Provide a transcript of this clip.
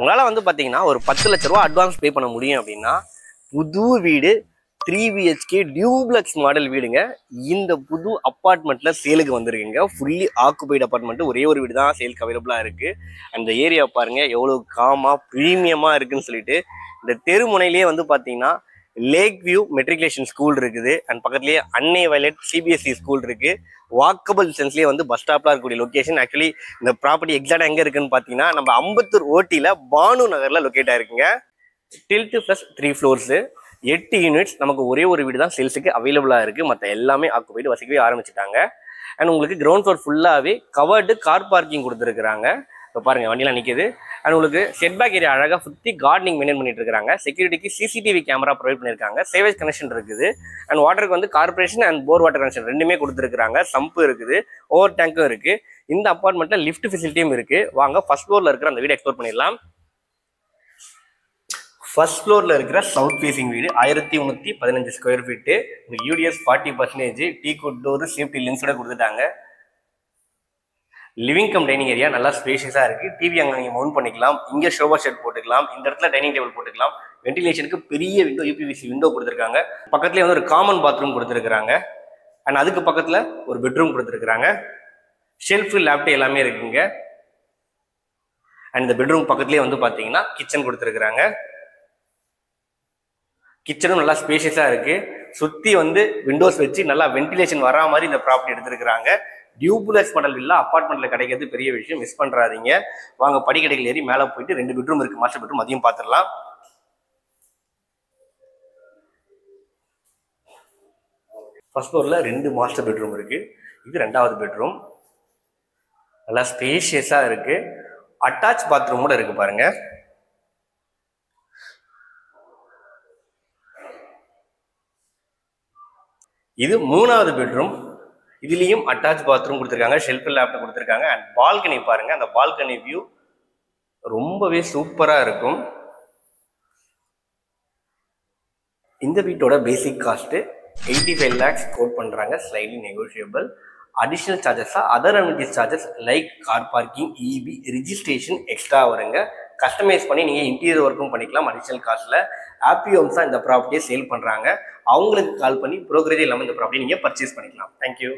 உங்களால் வந்து பார்த்தீங்கன்னா ஒரு 10 லட்ச ரூபா அட்வான்ஸ் பே பண்ண முடியும் அப்படின்னா புது வீடு 3 BHK டியூப்ளெக்ஸ் மாடல் வீடுங்க. இந்த புது அப்பார்ட்மெண்ட்ல சேலுக்கு வந்திருக்குங்க. Fully occupied apartment. ஒரே ஒரு வீடு தான் சேலுக்கு அவைலபிளாக இருக்கு. அந்த ஏரியா பாருங்க எவ்வளோ காமா ப்ரீமியமா இருக்குன்னு சொல்லிட்டு. இந்த தெருமுனையிலேயே வந்து பார்த்தீங்கன்னா லேக் வியூ மெட்ரிகுலேஷன் ஸ்கூல் இருக்குது. அண்ட் பக்கத்துலேயே அன்னை வயலட் CBSE ஸ்கூல் இருக்கு. வாக்கபிள் டிஸ்டன்ஸ்லேயே வந்து பஸ் ஸ்டாப்லாம் இருக்கக்கூடிய லொக்கேஷன். ஆக்சுவலி இந்த ப்ராப்பர்ட்டி எக்ஸாக்டாக எங்கே இருக்குன்னு பார்த்தீங்கன்னா நம்ம அம்பத்தூர் ஓட்டியில் பானு நகரில் லொக்கேட் ஆயிருக்குங்க. Stilt plus 3 floors, 8 units. நமக்கு ஒரே ஒரு வீடு தான் சேல்ஸுக்கு அவைலபிளாக இருக்குது. மற்ற எல்லாமே ஆக்குபைடு வசிக்கவே ஆரம்பிச்சிட்டாங்க. அண்ட் உங்களுக்கு கிரவுண்ட் ஃப்ளோர் ஃபுல்லாகவே கவர்டு கார் பார்க்கிங் கொடுத்துருக்குறாங்க. இப்போ பாருங்கள் வண்டியெலாம் நிற்கிது. அண்ட் உங்களுக்கு செட்பேக் ஏரியா அழகாக சுற்றி கார்டனிங் மெயின்டைன் பண்ணிட்டு இருக்காங்க. செக்யூரிட்டிக்கு CCTV கேமரா ப்ரொவைட் பண்ணியிருக்காங்க. சேவேஜ் கனெக்ஷன் இருக்குது. அண்ட் வாட்டருக்கு வந்து corporation and bore water connection ரெண்டுமே கொடுத்துருக்காங்க. சம்பு இருக்குது, ஓவர் டேங்க்கும் இருக்குது. இந்த அப்பார்ட்மெண்ட்டில் லிஃப்ட் ஃபெசிலிட்டியும் இருக்குது. வாங்க ஃபர்ஸ்ட் ஃப்ளோரில் இருக்கிற அந்த வீடு எக்ஸ்ப்ளோர் பண்ணிடலாம். ஃபர்ஸ்ட் ஃப்ளோரில் இருக்கிற சவுத் ஃபேசிங் வீடு 1315 ஸ்கொயர் ஃபீட்டு. உங்களுக்கு UDS 40%, teak wood door, safety லென்ஸோட கொடுத்துட்டாங்க. லிவிங் கம் டைனிங் ஏரியா நல்லா ஸ்பேஷியஸாக இருக்குது. டிவி அங்கே நீங்கள் மவுண்ட் பண்ணிக்கலாம். இங்கே ஷோபா ஷெட் போட்டுக்கலாம். இந்த இடத்துல டைனிங் டேபிள் போட்டுக்கலாம். வென்டிலேஷனுக்கு பெரிய விண்டோ, UPVC விண்டோ கொடுத்துருக்காங்க. பக்கத்துலேயே வந்து ஒரு காமன் பாத்ரூம் கொடுத்துருக்காங்க. அண்ட் அதுக்கு பக்கத்தில் ஒரு பெட்ரூம் கொடுத்துருக்காங்க. ஷெல்ஃபு, லேப்டாப் எல்லாமே இருக்குங்க. அண்ட் இந்த பெட்ரூம் பக்கத்துலேயே வந்து பார்த்தீங்கன்னா கிச்சன் கொடுத்துருக்காங்க. கிச்சனும் நல்லா ஸ்பேஷியஸாக இருக்குது. சுற்றி வந்து விண்டோஸ் வச்சு நல்லா வென்டிலேஷன் வரா மாதிரி இந்த ப்ராப்பர்ட்டி எடுத்துருக்காங்க. டியூப்ளெக்ஸ் மாடல் வில்லா அப்பார்ட்மெண்ட்டில் கிடைக்கிறது பெரிய விஷயம். மிஸ் பண்ணுறாதீங்க. வாங்க படிக்கடைகள் ஏறி மேலே போயிட்டு 2 பெட்ரூம் இருக்குது. மாஸ்டர் பெட்ரூம் அதையும் பார்த்துடலாம். ஃபர்ஸ்ட் ஃப்ளோரில் 2 மாஸ்டர் பெட்ரூம் இருக்குது. இது 2வது பெட்ரூம். நல்லா ஸ்பேஷியஸாக இருக்குது. அட்டாச் பாத்ரூமோட இருக்குது பாருங்கள். இது 3வது பெட்ரூம். இதுலேயும் அட்டாச் பாத்ரூம் கொடுத்துருக்காங்க. ஷெல்ஃப் லேப்டாப் கொடுத்துருக்காங்க. அண்ட் பால்கனி பாருங்க. அந்த பால்கனி வியூ ரொம்பவே சூப்பராக இருக்கும். இந்த வீட்டோட பேசிக் காஸ்ட்டு 85 lakhs கோட் பண்ணுறாங்க. Slightly negotiable. அடிஷ்னல் சார்ஜஸாக other amenities charges like car parking, EB, registration extra வருங்க. கஸ்டமைஸ் பண்ணி நீங்கள் இன்டீரியர் ஒர்க்கும் பண்ணிக்கலாம் அடிஷ்னல் காஸ்ட்டில். ஹாப்பி ஹோம்ஸ் தான் இந்த ப்ராப்பர்ட்டியை சேல் பண்ணுறாங்க. அவங்களுக்கு கால் பண்ணி ப்ரோக்கரேஜ் இல்லாமல் இந்த ப்ராப்பர்ட்டி நீங்கள் பர்ச்சேஸ் பண்ணிக்கலாம். தேங்க்யூ.